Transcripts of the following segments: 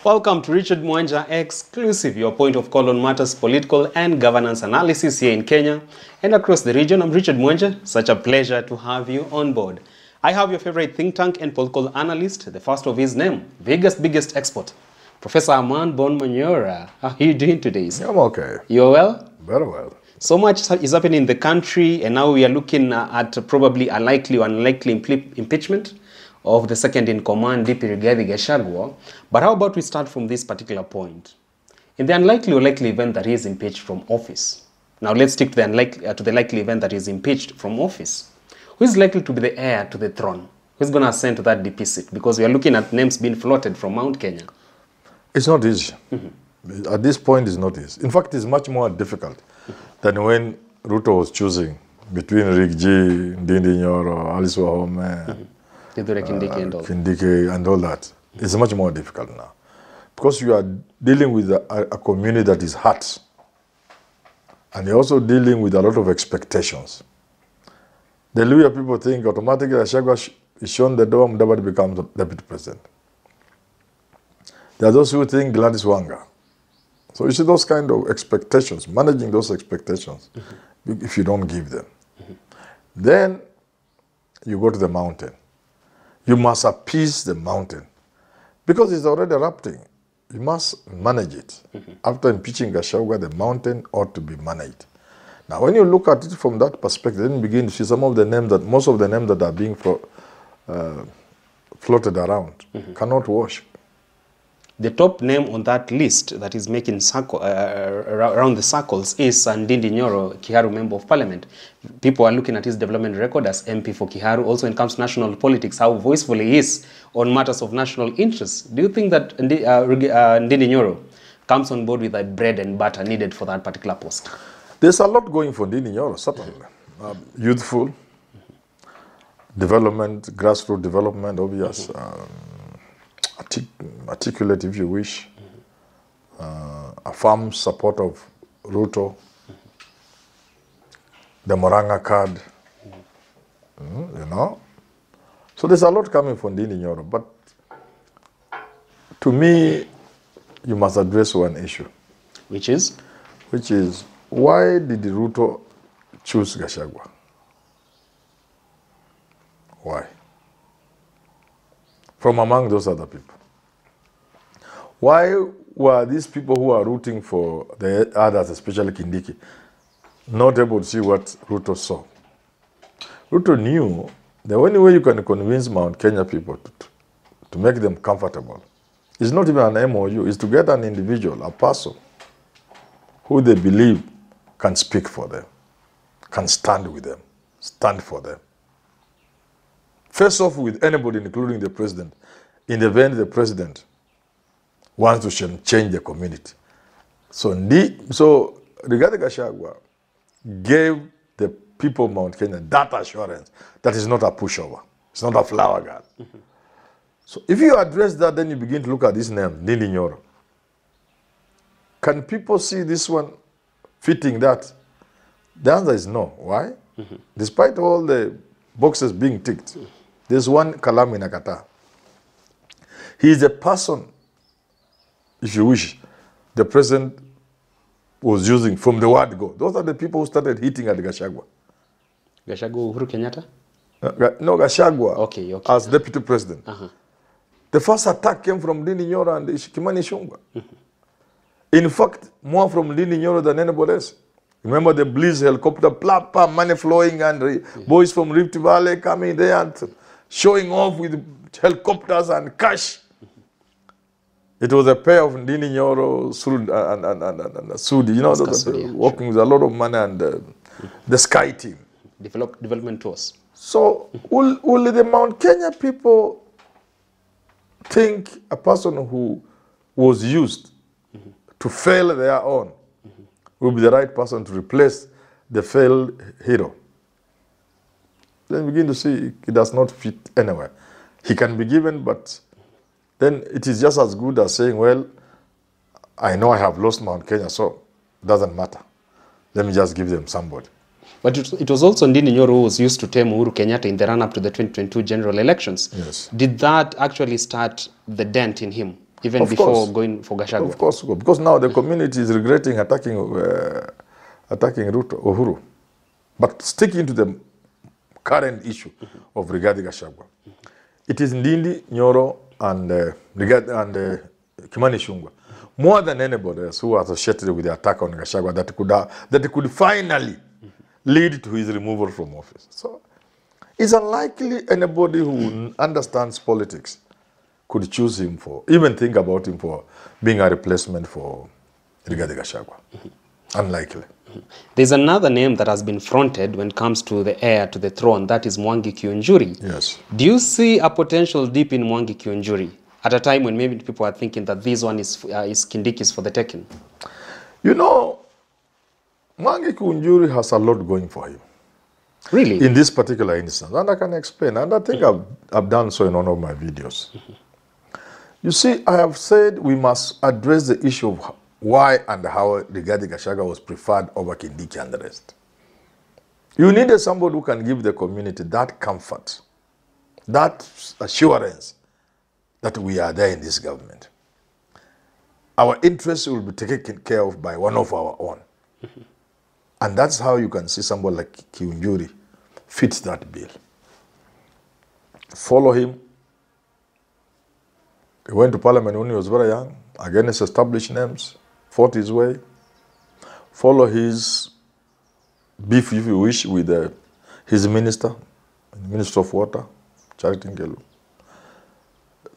Welcome to Richard Mwanja Exclusive, your point of call on matters political and governance analysis here in Kenya and across the region. I'm Richard Mwanja. Such a pleasure to have you on board. I have your favorite think tank and political analyst, the first of his name, biggest expert, Professor Herman Manyora. How are you doing today, sir? I'm okay. You're well? Very well. So much is happening in the country, and now we are looking at probably a likely or unlikely impeachment of the second-in-command, DP Rigathi Gachagua. But how about we start from this particular point? In the unlikely or likely event that he is impeached from office. Now let's stick to the likely event that he is impeached from office. Who is likely to be the heir to the throne? Who's going to ascend to that DP seat? Because we are looking at names being floated from Mount Kenya. It's not easy. At this point, it's not easy. In fact, it's much more difficult than when Ruto was choosing between Rigathi, Ndindi Nyoro, Alice Wahome, Kindiki and all that. It's much more difficult now. Because you are dealing with a community that is hurt. And you're also dealing with a lot of expectations. The Luya people think automatically Gachagua is shown the door, Mudavadi becomes the deputy president. There are those who think Gladys Wanga. So you see those kind of expectations, managing those expectations, if you don't give them. Then you go to the mountain. You must appease the mountain because it's already erupting. You must manage it. After impeaching Gachagua, the mountain ought to be managed. Now, when you look at it from that perspective, then you begin to see some of the names that, most of the names that are being floated around cannot wash. The top name on that list that is making around the circles is Ndindi Nyoro, Kiharu Member of Parliament. People are looking at his development record as MP for Kiharu. Also, when it comes to national politics, how voiceful he is on matters of national interest. Do you think that Ndindi Nyoro comes on board with the bread and butter needed for that particular post? There's a lot going for Ndindi Nyoro, certainly. Youthful, development, grassroots development, obvious. Articulate, if you wish, a firm support of Ruto, the Moranga card, you know. So there's a lot coming from Ndindi Nyoro, but to me, you must address one issue. Which is? Which is, why did Ruto choose Gachagua? Why? From among those other people. Why were these people who are rooting for the others, especially Kindiki, not able to see what Ruto saw? Ruto knew the only way you can convince Mount Kenya people to make them comfortable is not even an MOU, is to get an individual, a person, who they believe can speak for them, can stand with them, stand for them. Face off with anybody, including the president, in the event the president wants to change the community. So Rigathi Gachagua gave the people of Mount Kenya that assurance that is not a pushover. It's not a flower girl. So if you address that, then you begin to look at this name, Ndindi Nyoro. Can people see this one fitting that? The answer is no. Why? Despite all the boxes being ticked, there's one Kalam in Akata. He is a person, if you wish, the president was using from the word go. Those are the people who started hitting at Gachagua. Gachagua Uhuru Kenyatta? No, Gachagua okay. As deputy president. The first attack came from Ndindi Nyoro and Kimani Ichung'wah. In fact, more from Ndindi Nyoro than anybody else. Remember the Bliss helicopter, plapa, money flowing, and boys from Rift Valley coming there and showing off with helicopters and cash. It was a pair of Ndindi Nyoro, and Sudi, you know, working with a lot of money and the Sky team. Development tours. So, will the Mount Kenya people think a person who was used to fail their own will be the right person to replace the failed hero? Then begin to see it does not fit anywhere. He can be given, but then it is just as good as saying, well, I know I have lost Mount Kenya, so it doesn't matter. Let me just give them somebody. But it was also Ndindi Nyoro who was used to tame Uhuru Kenyatta in the run-up to the 2022 general elections. Yes. Did that actually start the dent in him? even Of before course. going for Gachagua? Of course, because now the community is regretting attacking Ruto, Uhuru. But sticking to the current issue of Rigathi Gachagua, it is Ndindi, Nyoro, and Kimani Ichung'wah, more than anybody else who was associated with the attack on Gachagua that could finally lead to his removal from office. So it's unlikely anybody who understands politics could choose him even think about him for being a replacement for Rigathi Gachagua. Unlikely. There's another name that has been fronted when it comes to the heir to the throne, that is Mwangi Kiunjuri. Yes. Do you see a potential dip in Mwangi Kiunjuri at a time when maybe people are thinking that this one is Kindiki's for the taking? You know, Mwangi Kiunjuri has a lot going for him. Really? In this particular instance. And I can explain. And I think I've done so in one of my videos. You see, I have said we must address the issue of why and how Rigathi Gachagua was preferred over Kindiki and the rest. You needed somebody who can give the community that comfort, that assurance that we are there in this government. Our interests will be taken care of by one of our own. And that's how you can see somebody like Kiunjuri fits that bill. Follow him. He went to parliament when he was very young, against established names, fought his way. Follow his beef, if you wish, with his minister of Water, Charity Ngelu.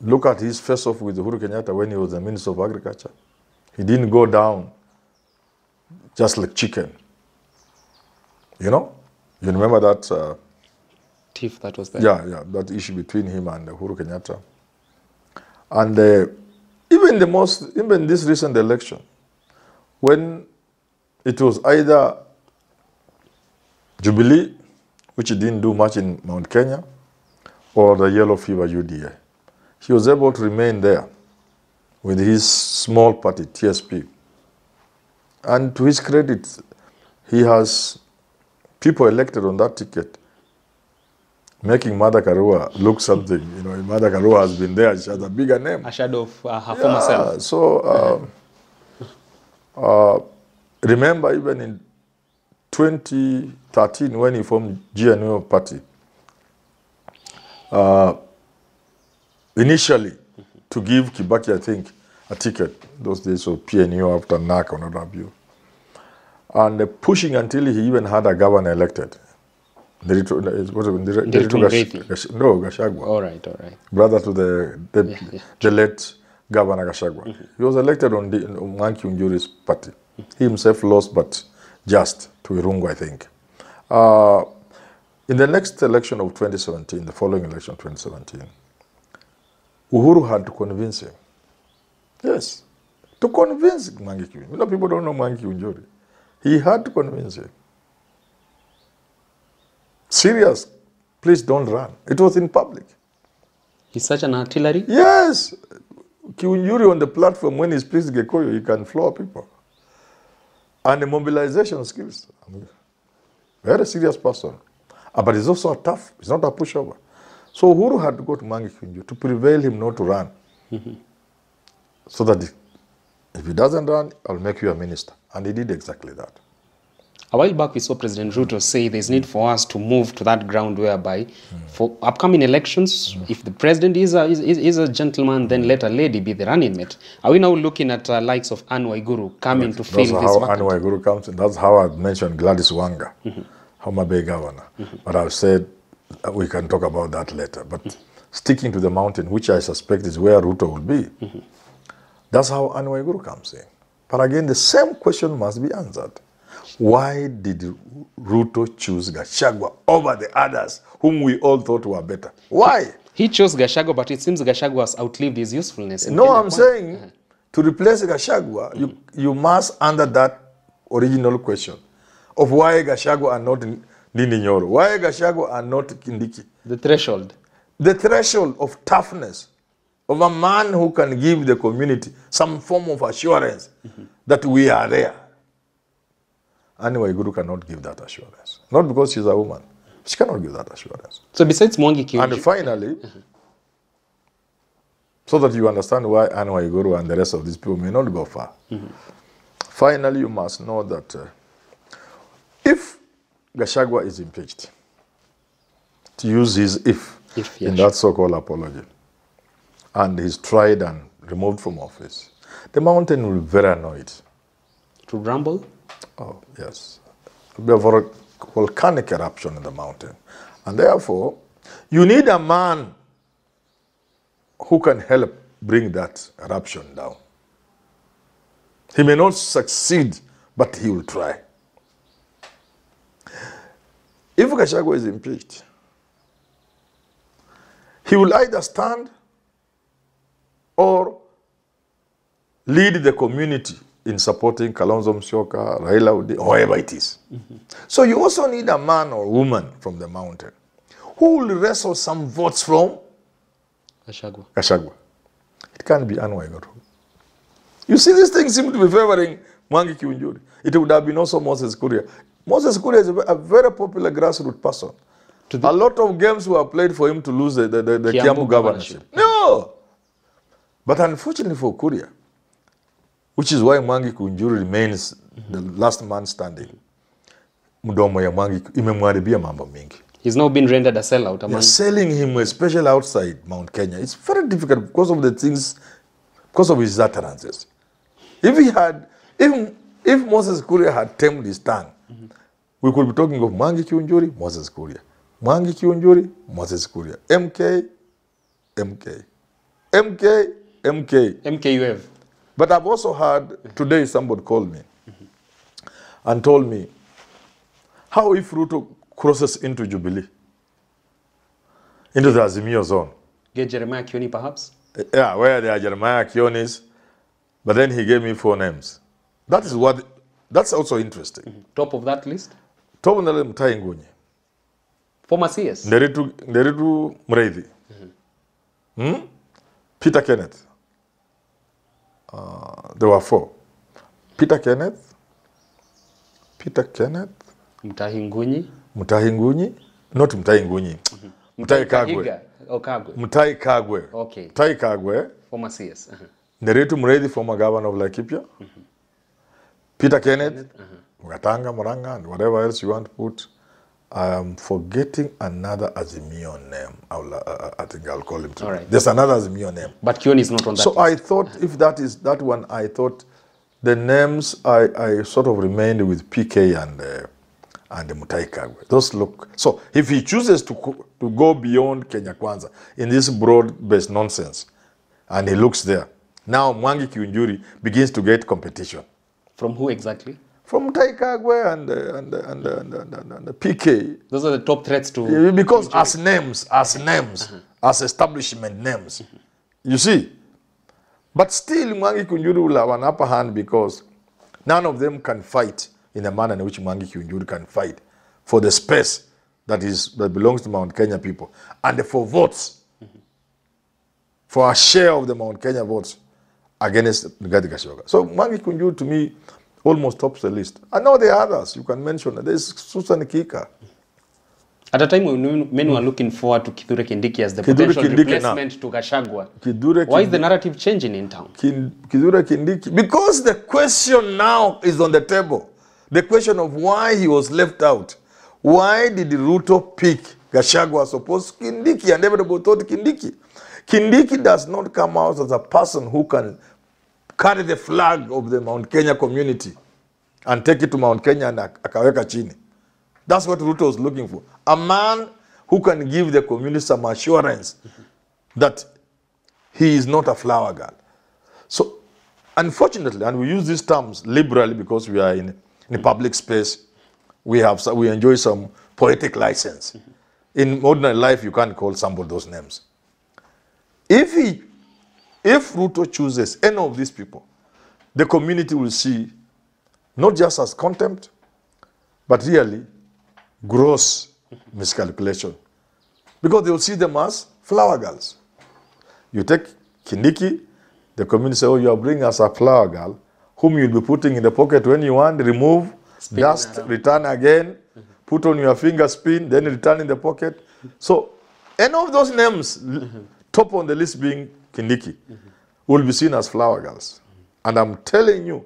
Look at his face-off with Uhuru Kenyatta when he was the Minister of Agriculture. He didn't go down just like chicken. You know? You remember that? Tiff that was there. Yeah, that issue between him and Uhuru Kenyatta. And even this recent election, when it was either Jubilee, which didn't do much in Mount Kenya, or the Yellow Fever UDA, he was able to remain there with his small party, TSP. And to his credit, he has people elected on that ticket, making Mother Karua look something. You know, Mother Karua has been there. She has a bigger name. A shadow of her former self. So, remember even in 2013 when he formed GNU party, initially to give Kibaki, I think, a ticket, those days of PNU after NAC or not have you. And pushing until he even had a governor elected. Gachagua. All right. Brother to the late Governor Gachagua. He was elected on Mwangi Kiunjuri's party. He himself lost, but just to Irungu, I think. In the next election of 2017, the following election of 2017, Uhuru had to convince him. Yes, to convince Mwangi Kiunjuri. You know, people don't know Mwangi Kiunjuri. He had to convince him. Serious, please don't run. It was in public. He's such an artillery? Yes. Kiunjuri on the platform, when he speaks Gikuyu, he can floor people. And the mobilization skills. Very serious person. But he's also tough. He's not a pushover. So Uhuru had to go to Mwangi Kiunjuri to prevail him not to run. So that if he doesn't run, I'll make you a minister. And he did exactly that. A while back, we saw President Ruto say there's need for us to move to that ground whereby for upcoming elections, if the president is a gentleman, then let a lady be the running mate. Are we now looking at likes of Anne Waiguru coming to fill this vacant? That's how Anne Waiguru comes in. That's how I mentioned Gladys Wanga, Homa Bay governor. But I've said we can talk about that later. But sticking to the mountain, which I suspect is where Ruto will be, that's how Anne Waiguru comes in. But again, the same question must be answered. Why did Ruto choose Gachagua over the others whom we all thought were better? Why? He chose Gachagua, but it seems Gachagua has outlived his usefulness. No, I'm saying to replace Gachagua, you must answer that original question of why Gachagua are not Ndindi Nyoro, why Gachagua are not Kindiki. The threshold. The threshold of toughness of a man who can give the community some form of assurance that we are there. Anyway, Guru cannot give that assurance. Not because she's a woman. She cannot give that assurance. So besides Mwangi Kiunjuri... And finally, So that you understand why Anne Waiguru and the rest of these people may not go far. Finally, you must know that if Gachagua is impeached, to use his if in that so-called apology, and he's tried and removed from office, the mountain will be very annoyed. To rumble? Oh, yes. There will be a volcanic eruption in the mountain. And therefore, you need a man who can help bring that eruption down. He may not succeed, but he will try. If Gachagua is impeached, he will either stand or lead the community in supporting Kalonzo Musyoka, Raila, whoever it is. So you also need a man or woman from the mountain who will wrestle some votes from Gachagua. It can't be Anne Waiguru. You see, these things seem to be favoring Mwangi Kiunjuri. It would have been also Moses Kuria. Moses Kuria is a very popular grassroots person. A lot of games were played for him to lose the Kiambu governorship. No! But unfortunately for Kuria, which is why Mwangi Kiunjuri remains the last man standing, Mudomo ya Mwangi imemwaribia mambo mingi. He's now been rendered a sellout. They're selling him, especially outside Mount Kenya. It's very difficult because of the things, because of his utterances. If he had, if Moses Kuria had tamed his tongue, we could be talking of Mwangi Kiunjuri, Moses Kuria. Mwangi Kiunjuri, Moses Kuria. MK. MKUF. But I've also heard, today somebody called me and told me, how if Ruto crosses into Jubilee, into the Azimio zone? Get Jeremiah Kioni perhaps? Yeah, where there are Jeremiah Kionis, but then he gave me 4 names. That is what, that's also interesting. Top of that list? Top of the list, Mutahi Ngunyi. Former CS? Nderitu Mreithi. Peter Kenneth. There were 4. Peter Kenneth. Mutahi Ngunyi. Not Mutahi Ngunyi. Mutahi Kagwe. Kagwe. Mutahi Kagwe. Okay. Mutahi Kagwe. Former CS. Nderitu Mreithi, former governor of Laikipia. Peter Kenneth. Gatanga, Moranga, and whatever else you want to put. I am forgetting another Azimio name. I think I'll call him today. Right. There's another Azimio name. But Kioni is not on that So list. I thought if that is that one, I thought the names I sort of remained with PK and Mutahi Kagwe. Those look. So if he chooses to go beyond Kenya Kwanza in this broad-based nonsense, and he looks there, now Mwangi Kiunjuri begins to get competition. From who exactly? From Mutahi Kagwe and the PK. Those are the top threats to... Because as names, as establishment names. You see? But still, Mwangi Kiunjuri will have an upper hand because none of them can fight in the manner in which Mwangi Kiunjuri can fight for the space that belongs to Mount Kenya people. And for votes, for a share of the Mount Kenya votes against Rigathi Gachagua. So Mwangi Kiunjuri, to me, almost tops the list. I know there are others you can mention. There's Susan Kika. At a time when many were looking forward to Kithure Kindiki as the potential replacement to Gachagua, why is the narrative changing in town? Kithure Kindiki, because the question now is on the table. The question of why he was left out. Why did Ruto pick Gachagua as opposed to Kindiki, and everybody thought Kindiki? Kindiki does not come out as a person who can carry the flag of the Mount Kenya community and take it to Mount Kenya and akaweka chini. That's what Ruto was looking for. A man who can give the community some assurance that he is not a flower girl. So, unfortunately, and we use these terms liberally because we are in public space, we enjoy some poetic license. In ordinary life, you can't call somebody those names. If Ruto chooses any of these people, the community will see not just as contempt, but really gross miscalculation. Because they will see them as flower girls. You take Kindiki, the community say, oh, you are bringing us a flower girl, whom you'll be putting in the pocket when you want, remove, spin dust, return again, put on your finger, spin, then return in the pocket. So, any of those names, top on the list being Kindiki will be seen as flower girls. And I'm telling you,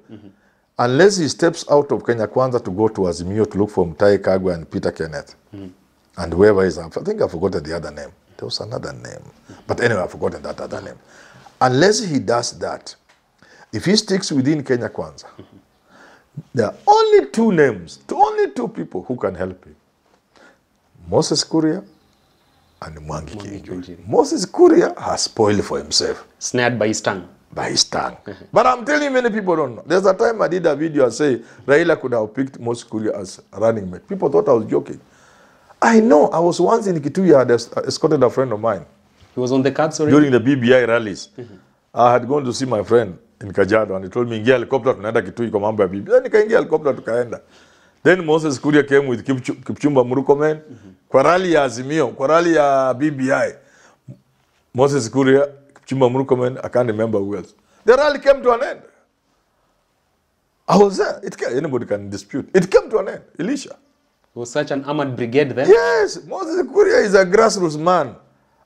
unless he steps out of Kenya Kwanza to go to Azimio to look for Mutahi Kagwe and Peter Kenneth, and whoever is, I think I forgot the other name. There was another name. But anyway, I've forgotten that other name. Unless he does that, if he sticks within Kenya Kwanza, there are only two names, only two people who can help him. Moses Kuria and Mwangi Kiunjuri. Moses Kuria has spoiled for himself. Snared by his tongue. By his tongue. But I'm telling you, many people don't know. There's a time I did a video and say Raila could have picked Moses Kuria as running mate. People thought I was joking. I know. I was once in Kituya, I had escorted a friend of mine. He was on the cards already? During the BBI rallies. I had gone to see my friend in Kajiado and he told me, ingia helicopter tunaenda Kitui kwa mambo ya BBI. Then nikaingia helicopter tukaenda. Then Moses Kuria came with Kipchumba Murkomen. Kwa rally ya Azimio, kwa rally ya BBI. Moses Kuria, Kipchumba Murkomen, I can't remember who else. The rally came to an end. I was there. Anybody can dispute. It came to an end. Elisha. Was such an armored brigade then? Yes. Moses Kuria is a grassroots man.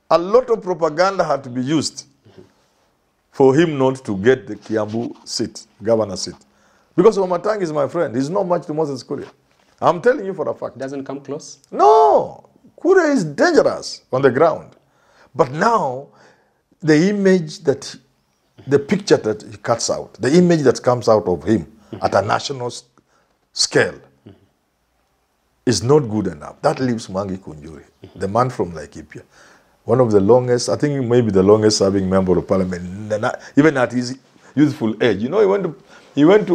A lot of propaganda had to be used for him not to get the Kiambu seat, governor seat. Because Omatang is my friend. He's not much to Moses Kuria. I'm telling you for a fact. Doesn't come close? No. Kuria is dangerous on the ground. But now, the image that, the picture that he cuts out, the image that comes out of him at a national scale is not good enough. That leaves Mwangi Kiunjuri, the man from Laikipia. One of the longest, I think maybe the longest serving member of parliament, even at his youthful age. You know, he went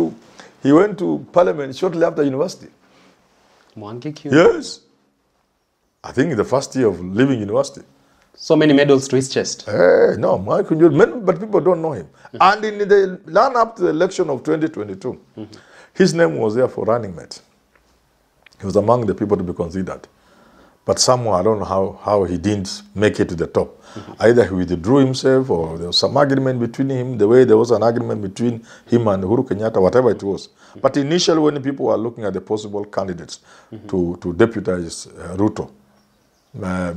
to parliament shortly after university. Mwangi Kiunjuri? Yes. I think in the first year of leaving university. So many medals to his chest. No, Mwangi Kiunjuri, but people don't know him. And in the run up to the election of 2022, his name was there for running mate. He was among the people to be considered. But somehow, I don't know how he didn't make it to the top. Either he withdrew himself or there was some agreement between him, the way there was an agreement between him and Uhuru Kenyatta, whatever it was. But initially, when people were looking at the possible candidates to deputize Ruto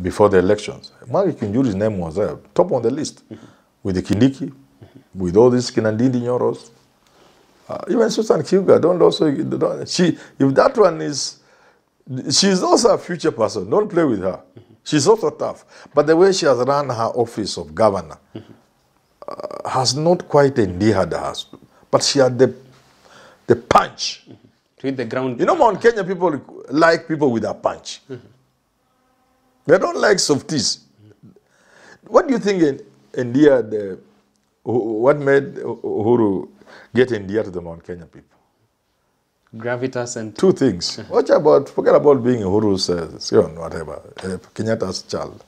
before the elections, Mwangi Kiunjuri's name was there, top on the list, with the Kindiki, with all these Kinandindi Nyoros. Even Susan Kega, if that one is, she's also a future person. Don't play with her. She's also tough. But the way she has run her office of governor has not quite endeared her. But she had the punch. To hit the ground. You know, Mount Kenya people like people with a punch. They don't like softies. What do you think endeared, what made Uhuru get endeared to the Mount Kenya people? Gravitas and... Two things. Forget about being Uhuru's whatever, Kenyatta's child.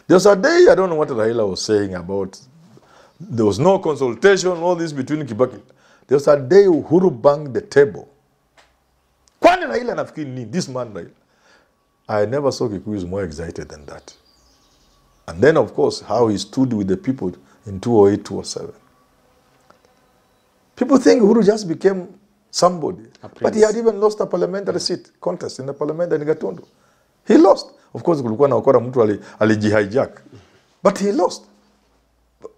There was a day, I don't know what Raila was saying about, there was no consultation, all this between Kibaki. There was a day Uhuru banged the table. Kwani Raila nafikiri ni, this man Raila. I never saw Kikuyus more excited than that. And then, of course, how he stood with the people in 2008, 2007. People think Uhuru just became somebody. But he had even lost a parliamentary seat contest in the parliament in Gatundu. He lost. Of course, kulikuwa na ukora mtu alijihijack. But he lost.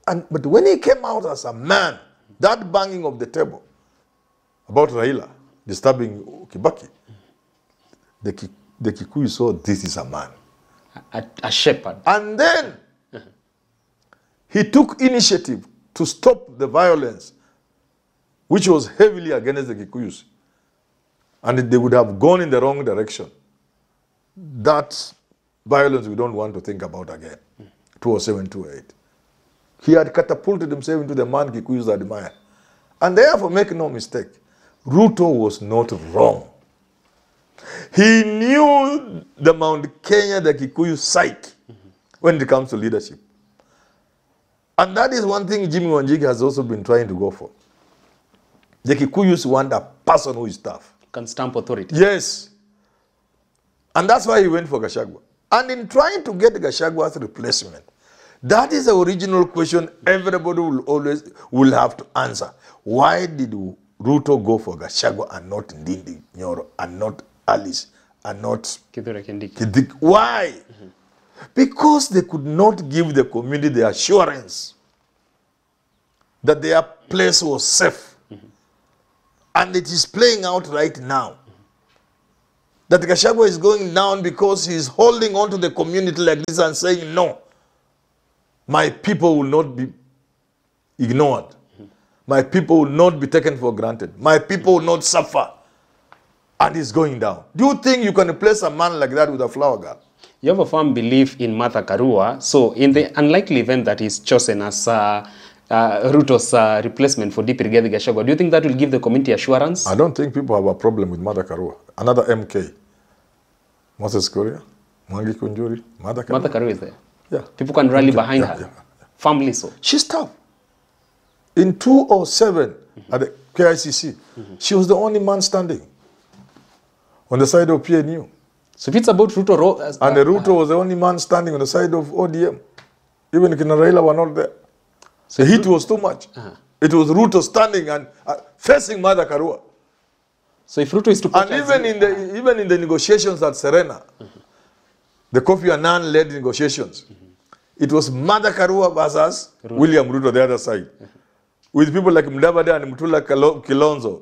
But when he came out as a man, that banging of the table about Raila disturbing Kibaki, the Kikuyu saw this is a man. A shepherd. And then he took initiative to stop the violence which was heavily against the Kikuyus. And they would have gone in the wrong direction. That violence we don't want to think about again. 2007, 2008. He had catapulted himself into the man Kikuyus admire. And therefore, make no mistake, Ruto was not wrong. He knew the Mount Kenya, the Kikuyu psyche when it comes to leadership. And that is one thing Jimmy Wanjigi has also been trying to go for. The Kikuyus want a person who is tough. Can stamp authority. Yes. And that's why he went for Gachagua. And in trying to get Gachagua's replacement, that is the original question everybody will have to answer. Why did Ruto go for Gachagua and not Ndindi Nyoro and not Alice and not Kindiki? Why? Because they could not give the community the assurance that their place was safe. And it is playing out right now. That Gachagua is going down because he is holding on to the community like this and saying, no, my people will not be ignored. My people will not be taken for granted. My people will not suffer. And he's going down. Do you think you can replace a man like that with a flower girl? You have a firm belief in Martha Karua. So in the unlikely event that he's chosen as Ruto's replacement for DP Rigathi Gachagua, do you think that will give the community assurance? I don't think people have a problem with Martha Karua. Another MK. Moses Kuria, Mwangi Kunjuri, Martha Karua. Martha Karua is there. Yeah. People can rally behind her. Yeah. Firmly so. She's tough. In 2007, at the KICC, she was the only man standing on the side of PNU. So if it's about Ruto... and Ruto was the only man standing on the side of ODM. Even Raila were not there. So the heat was too much. It was Ruto standing and facing Martha Karua. So if Ruto is to... And even in the negotiations at Serena, the Kofi Annan-led negotiations, it was Martha Karua versus William Ruto, the other side. With people like Mudavadi and Mutula Kalonzo,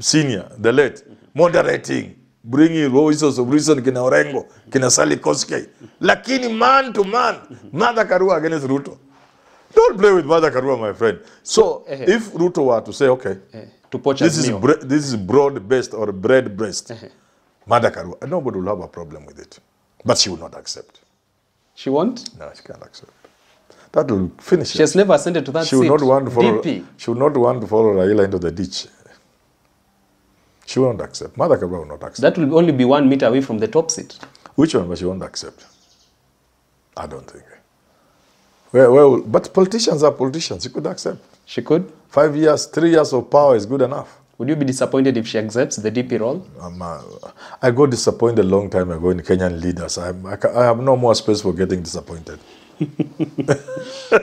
senior, the late, moderating, bringing voices of reason, kina Orengo, kina Sally Koskei. Lakini man to man, Martha Karua against Ruto. Don't play with Martha Karua, my friend. So, if Ruto were to say, okay, this is broad-based or bread-based, Martha Karua, nobody will have a problem with it. But she will not accept. She won't? No, she can't accept. That will finish She has never ascended to that seat. She will not want to follow, DP. She will not want to follow Raila into the ditch. She won't accept. Martha Karua will not accept. That will only be 1 meter away from the top seat. Which one? But she won't accept. I don't think. Well, but politicians are politicians. She could accept. She could? 5 years, 3 years of power is good enough. Would you be disappointed if she accepts the DP role? I got disappointed a long time ago in Kenyan leaders. I have no more space for getting disappointed.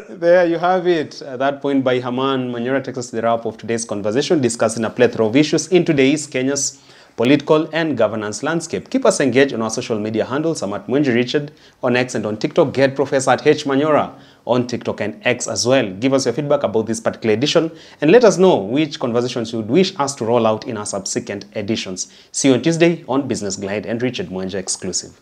There you have it. At that point by Herman Manyora takes us to the wrap of today's conversation, discussing a plethora of issues in today's Kenya's political and governance landscape. Keep us engaged on our social media handles. I'm at Mwenji Richard on X and on TikTok. Get Professor at H Manyora on TikTok and X as well. Give us your feedback about this particular edition and let us know which conversations you would wish us to roll out in our subsequent editions. See you on Tuesday on Business Glide and Richard Mwenji exclusive.